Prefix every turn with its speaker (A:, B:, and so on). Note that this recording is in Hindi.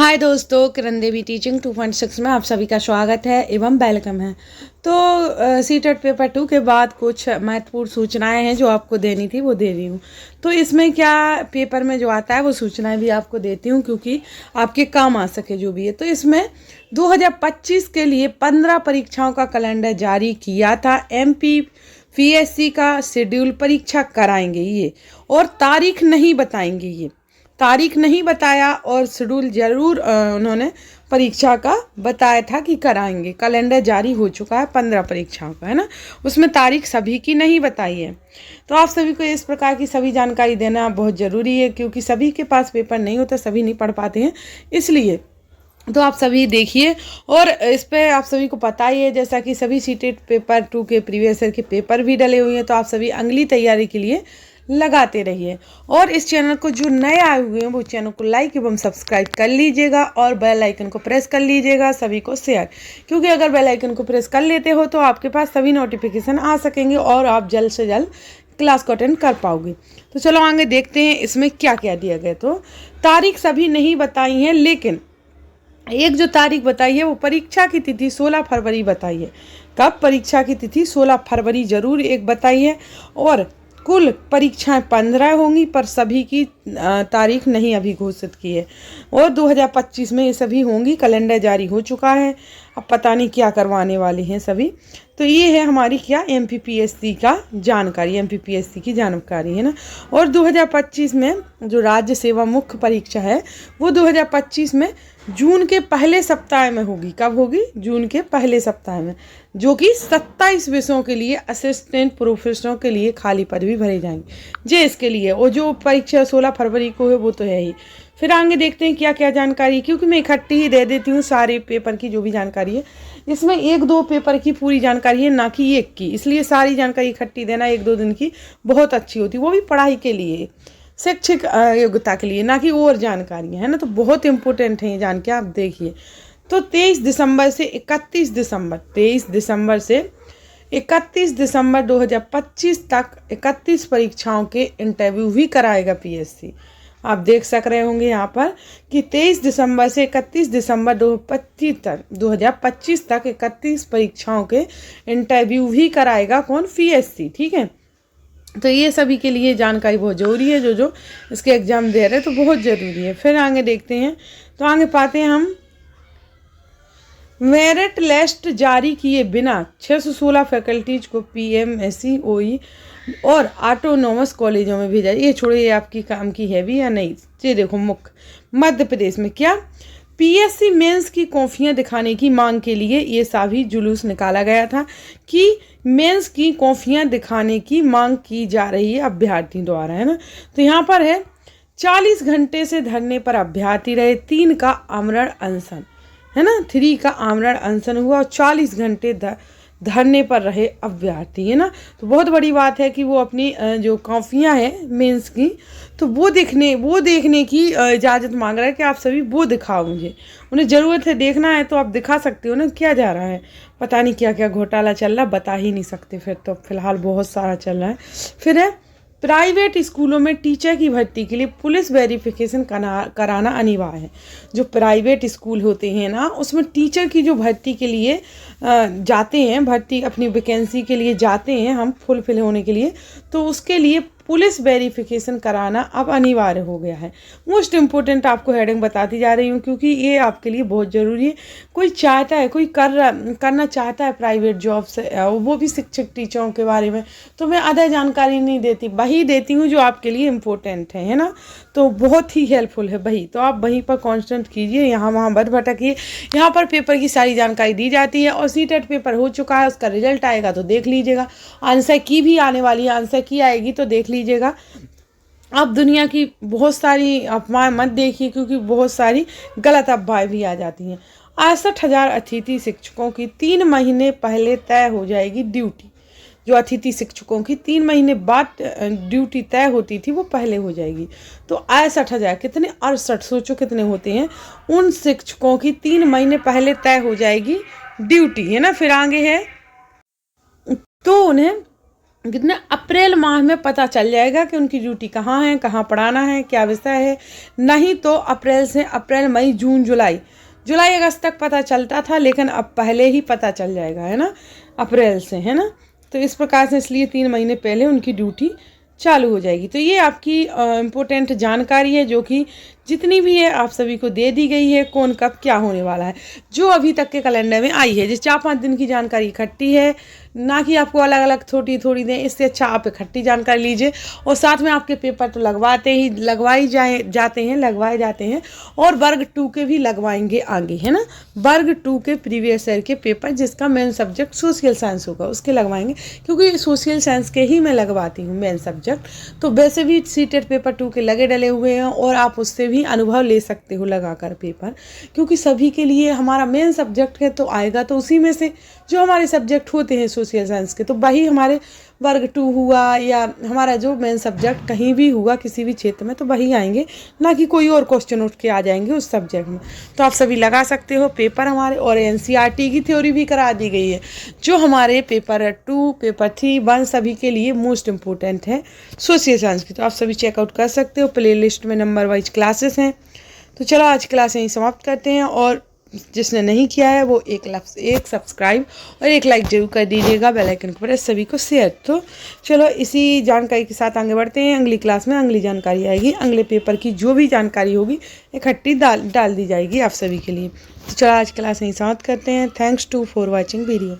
A: हाय दोस्तों, किरण देवी टीचिंग 2.6 में आप सभी का स्वागत है एवं वेलकम है। तो सीटेट पेपर 2 के बाद कुछ महत्वपूर्ण सूचनाएं हैं जो आपको देनी थी, वो दे रही हूँ। तो इसमें क्या पेपर में जो आता है वो सूचनाएं भी आपको देती हूँ क्योंकि आपके काम आ सके जो भी है। तो इसमें 2025 के लिए 15 परीक्षाओं का कैलेंडर जारी किया था। MPPSC का शेड्यूल परीक्षा कराएंगे ये, और तारीख नहीं बताएंगे, ये तारीख नहीं बताया और शेड्यूल जरूर उन्होंने परीक्षा का बताया था कि कराएंगे। कैलेंडर जारी हो चुका है 15 परीक्षाओं का, है ना। उसमें तारीख सभी की नहीं बताई है। तो आप सभी को इस प्रकार की सभी जानकारी देना बहुत ज़रूरी है क्योंकि सभी के पास पेपर नहीं होता, सभी नहीं पढ़ पाते हैं, इसलिए तो आप सभी देखिए। और इस पे आप सभी को पता ही है, जैसा कि सभी सीटेट पेपर 2 के प्रीवियस ईयर के पेपर भी डले हुए हैं, तो आप सभी अगली तैयारी के लिए लगाते रहिए। और इस चैनल को जो नए आए हुए हैं वो चैनल को लाइक एवं सब्सक्राइब कर लीजिएगा और बेल आइकन को प्रेस कर लीजिएगा, सभी को शेयर, क्योंकि अगर बेल आइकन को प्रेस कर लेते हो तो आपके पास सभी नोटिफिकेशन आ सकेंगे और आप जल्द से जल्द क्लास को अटेंड कर पाओगे। तो चलो आगे देखते हैं इसमें क्या क्या दिया गया। तो तारीख सभी नहीं बताई है, लेकिन एक जो तारीख बताई है वो परीक्षा की तिथि 16 फरवरी बताई है। कब परीक्षा की तिथि 16 फरवरी जरूर एक बताई है। और कुल परीक्षाएं 15 होंगी, पर सभी की तारीख नहीं अभी घोषित की है। और 2025 में ये सभी होंगी। कैलेंडर जारी हो चुका है, अब पता नहीं क्या करवाने वाले हैं सभी। तो ये है हमारी क्या MPPSC का जानकारी, MPPSC की जानकारी, है ना। और 2025 में जो राज्य सेवा मुख्य परीक्षा है वो 2025 में जून के पहले सप्ताह में होगी। कब होगी? जून के पहले सप्ताह में, जो कि 27 विषयों के लिए असिस्टेंट प्रोफेसरों के लिए खाली पद भी भरे जाएंगे जे इसके लिए। और जो परीक्षा 16 फरवरी को है वो तो है ही। फिर आगे देखते हैं क्या क्या जानकारी, क्योंकि मैं इकट्ठी ही दे देती हूँ सारे पेपर की जो भी जानकारी है। इसमें 1-2 पेपर की पूरी जानकारी है, ना कि एक की, इसलिए सारी जानकारी इकट्ठी देना 1-2 दिन की बहुत अच्छी होती है, वो भी पढ़ाई के लिए, शैक्षिक योग्यता के लिए, ना कि और जानकारी है ना। तो बहुत इंपॉर्टेंट है ये जान के आप देखिए। तो 23 दिसंबर से 31 दिसंबर 2025 तक 31 परीक्षाओं के इंटरव्यू भी कराएगा PSC। आप देख सक रहे होंगे यहाँ पर कि 23 दिसंबर से 31 दिसंबर 2025 तक 31 परीक्षाओं के इंटरव्यू भी कराएगा कौन? PSC, ठीक है। तो ये सभी के लिए जानकारी बहुत ज़रूरी है, जो इसके एग्ज़ाम दे रहे हैं, तो बहुत ज़रूरी है। फिर आगे देखते हैं। तो आगे पाते हैं हम, मेरिट लिस्ट जारी किए बिना 616 फैकल्टीज को PMSC OE और ऑटोनोमस कॉलेजों में भेजा। ये छोड़िए, आपकी काम की है भी या नहीं। ये देखो, मुख्य मध्य प्रदेश में क्या PSC मेंस की कॉपियां दिखाने की मांग के लिए ये सभी जुलूस निकाला गया था कि मेंस की कॉपियां दिखाने की मांग की जा रही है अभ्यर्थी द्वारा, है ना। तो यहाँ पर है 40 घंटे से धरने पर अभ्यर्थी रहे, 3 का आमरण अनशन, है ना। 3 का आमरण अनशन हुआ और 40 घंटे धरने पर रहे अभ्यर्थी, है ना। तो बहुत बड़ी बात है कि वो अपनी जो कॉपियाँ हैं मेंस की, तो वो देखने की इजाज़त मांग रहा है कि आप सभी वो दिखाओ मुझे। उन्हें ज़रूरत है, देखना है तो आप दिखा सकते हो ना। क्या जा रहा है, पता नहीं क्या क्या घोटाला चल रहा, बता ही नहीं सकते। फिर तो फिलहाल बहुत सारा चल रहा है। फिर है, प्राइवेट स्कूलों में टीचर की भर्ती के लिए पुलिस वेरिफिकेशन कराना अनिवार्य है। जो प्राइवेट स्कूल होते हैं ना, उसमें टीचर की जो भर्ती के लिए जाते हैं, भर्ती अपनी वैकेंसी के लिए जाते हैं हम फुलफिल होने के लिए, तो उसके लिए पुलिस वेरिफिकेशन कराना अब अनिवार्य हो गया है। मोस्ट इम्पोर्टेंट आपको हेडिंग बताती जा रही हूँ क्योंकि ये आपके लिए बहुत ज़रूरी है। कोई चाहता है, कोई करना चाहता है प्राइवेट जॉब से, वो भी शिक्षक टीचरों के बारे में, तो मैं अदर जानकारी नहीं देती, वही देती हूँ जो आपके लिए इम्पोर्टेंट है ना। तो बहुत ही हेल्पफुल है वही, तो आप वहीं पर कॉन्सेंट्रेट कीजिए, यहाँ वहाँ मत भटकिए। यहाँ पर पेपर की सारी जानकारी दी जाती है। और सीटेट पेपर हो चुका है, उसका रिजल्ट आएगा तो देख लीजिएगा। आंसर की भी आने वाली है, आंसर की आएगी तो देख लीजिएगा। अब दुनिया की बहुत सारी अफवाहें मत देखिए क्योंकि बहुत सारी गलत अफवाहें भी आ जाती हैं। 68,000 अतिथि शिक्षकों की 3 महीने पहले तय हो जाएगी ड्यूटी। जो अतिथि शिक्षकों की 3 महीने बाद ड्यूटी तय होती थी वो पहले हो जाएगी। तो 68,000 कितने, 68, सोचो कितने होते हैं। उन शिक्षकों की 3 महीने पहले तय हो जाएगी ड्यूटी, है ना। फिर आगे है, तो उन्हें कितने अप्रैल माह में पता चल जाएगा कि उनकी ड्यूटी कहाँ है, कहाँ पढ़ाना है, क्या विषय है। नहीं तो अप्रैल से अप्रैल, मई, जून, जुलाई अगस्त तक पता चलता था, लेकिन अब पहले ही पता चल जाएगा, है ना, अप्रैल से, है ना। तो इस प्रकार से इसलिए 3 महीने पहले उनकी ड्यूटी चालू हो जाएगी। तो ये आपकी इम्पोर्टेंट जानकारी है जो कि जितनी भी है आप सभी को दे दी गई है, कौन कब क्या होने वाला है, जो अभी तक के कैलेंडर में आई है। जिस 4-5 दिन की जानकारी इकट्ठी है, ना कि आपको अलग अलग थोड़ी थोड़ी दें। इससे अच्छा आप इकट्ठी जानकारी लीजिए, और साथ में आपके पेपर तो लगवाए जाते हैं, और वर्ग 2 के भी लगवाएंगे आगे, है ना। वर्ग 2 के प्रीवियस ईयर के पेपर, जिसका मेन सब्जेक्ट सोशल साइंस होगा, उसके लगवाएंगे, क्योंकि सोशल साइंस के ही मैं लगवाती हूँ मेन सब्जेक्ट। तो वैसे भी सीटेट पेपर 2 के लगे डले हुए हैं, और आप उससे भी अनुभव ले सकते हो लगाकर पेपर, क्योंकि सभी के लिए हमारा मेन सब्जेक्ट है, तो आएगा तो उसी में से जो हमारे सब्जेक्ट होते हैं सोशल साइंस के, तो वही हमारे वर्ग 2 हुआ, या हमारा जो मेन सब्जेक्ट कहीं भी हुआ किसी भी क्षेत्र में, तो वही आएंगे, ना कि कोई और क्वेश्चन उठ के आ जाएंगे उस सब्जेक्ट में। तो आप सभी लगा सकते हो पेपर हमारे। और एनसीईआरटी की थ्योरी भी करा दी गई है, जो हमारे पेपर 2, पेपर 3, 1 सभी के लिए मोस्ट इम्पोर्टेंट है सोशल साइंस की। तो आप सभी चेकआउट कर सकते हो, प्ले लिस्ट में नंबर वाइज क्लासेस हैं। तो चलो आज क्लास यहीं समाप्त करते हैं, और जिसने नहीं किया है वो एक सब्सक्राइब और एक लाइक जरूर कर दीजिएगा, बेल आइकन को प्रेस, सभी को शेयर। तो चलो इसी जानकारी के साथ आगे बढ़ते हैं। अगली क्लास में अगली जानकारी आएगी, अगले पेपर की जो भी जानकारी होगी इकट्ठी डाल दी जाएगी आप सभी के लिए। तो चलो आज क्लास यहीं समाप्त करते हैं। Thanks to for watching video.